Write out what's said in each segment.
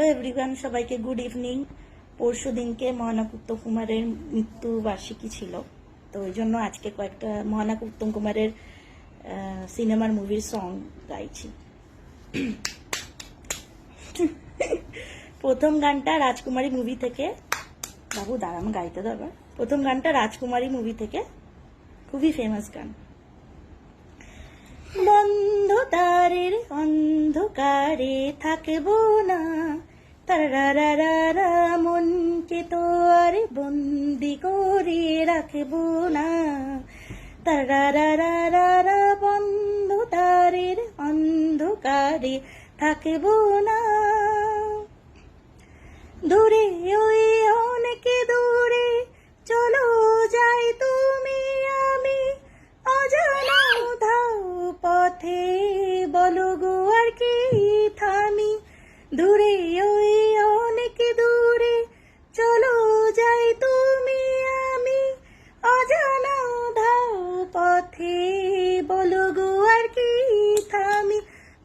Hello everyone, সবাইকে good evening. পরশু দিনকে মহানায়ক উত্তম কুমারের মৃত্যু বার্ষিকী ছিল, তো ওই জন্য আজকে কয়েকটা মহানায়ক উত্তম কুমারের সিনেমার মুভির সং গাইছি। প্রথম গানটা রাজকুমারী মুভি থেকে, বাবু দাঁড়াম গাইতে দেবে। প্রথম গানটা রাজকুমারী মুভি থেকে, খুবই ফেমাস গান। বন্ধ তারের অন্ধকারে থাকবো না, তারারারা মনকে তো আর বন্দি করে রাখবো না, তারারারা বন্ধ তারের অন্ধকারে থাকবো না। দূরে ওই অনেক দূরে চলো যাই তুমি আমি, অজানা ধাও পথে বলো গো আর কি থামি। দূরে ওই অনেক দূরে চলো যাই তুমি আমি, অজানা ধাও পথে বলো গো আর কি থামি।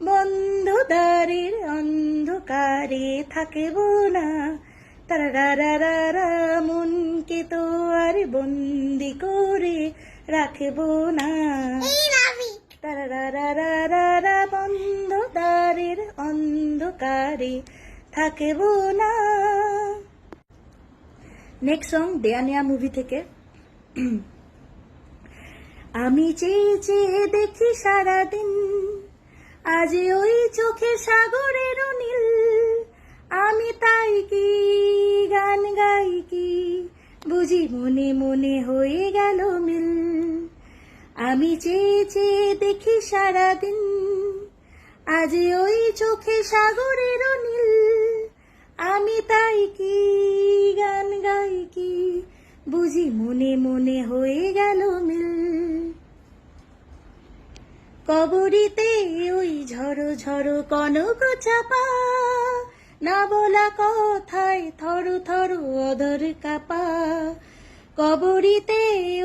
বন্ধ দ্বারের অন্ধকারে থাকবো না, তারারারা মনকে তো আর বন্দি করে রাখবো না, তারারারা বন্ধ দ্বারের অন্ধকারে থাকবো না। নেক্সট সং দেয়ানিয়া মুভি থেকে। আমি চেয়ে চেয়ে দেখি সারাদিন, আজ ওই চোখে সাগরের নীল, আমি তাই কি গান গাই কি বুঝি মনে মনে হয়ে গেল মিল। আমি চেয়ে চেয়ে দেখি সারাদিন, আজ ওই চোখে সাগরের নীল, আমি তাই কি গান গাই কি বুঝি মনে মনে হয়ে গেল মিল। কবরীতে ওই ঝড়ো ঝড়ো কনক চাপা, না বলা কথায় থরো থরো অধর কাপা। কবরীতে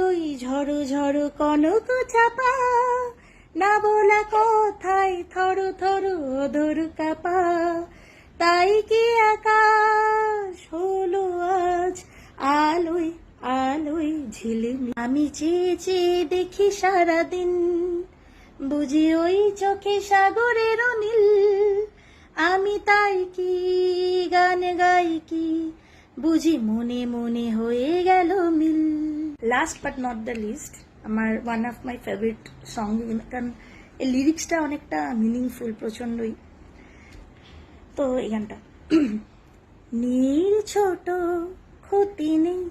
ওই ঝড়ো ঝড়ো কনক চাপা, না বলা কথায় থরো থরো অধর কাপা। তাই কি আকাশ হলো আজ আলোয় আলোয় ঝিলিমি। আমি চেয়ে চেয়ে দেখি সারাদিন, বুঝি ওই চোখে সাগরের নীল, আমি তাই কি গান গাই কি বুঝি মনে মনে হয়ে গেল মিল। Last but not the least, আমার one of my favourite song, কারণ এই লিরিক্সটা অনেকটা মিনিংফুল প্রচন্ডই। তো এই গানটা, নীল ছোট ক্ষতি নেই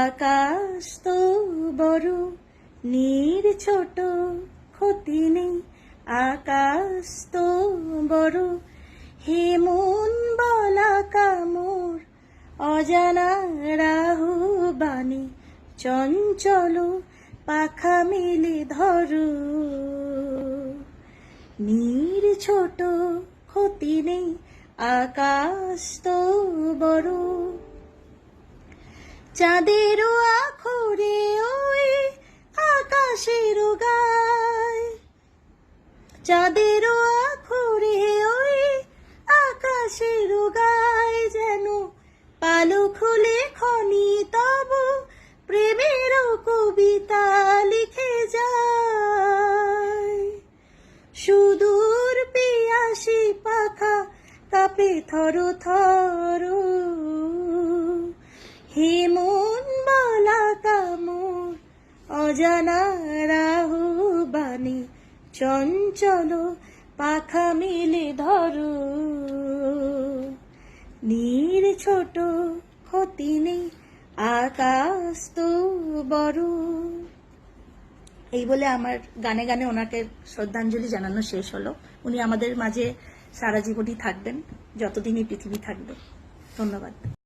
আকাশ তো বড়, নীল ছোট ক্ষতি নেই আকাশ তো বড়। হে মন বলা কামর অজানা রাহু বাণী, চঞ্চল পাখা মেলে ধরো। নীর ছোট ক্ষতি নেই আকাশ তো বড়, চাঁদেরও আখরে ওই আকাশের গায়, চাঁদেরও আখরে ওই আকাশের গায়, যেন পালক খুলে খনি তব প্রেমের কবিতা লিখে যায়। সুদূর পিয়াসী পাখা কাঁপে থর থর, হে মন বলা কামর অজানা রাহু বাণী, চঞ্চল পাখা মেলে ধরো। নীর ছোট ক্ষতি নেই আকাশ তো বড়। এই বলে আমার গানে গানে ওনাকে শ্রদ্ধাঞ্জলি জানানো শেষ হলো। উনি আমাদের মাঝে সারা জীবনই থাকবেন, যতদিনই পৃথিবী থাকবে। ধন্যবাদ।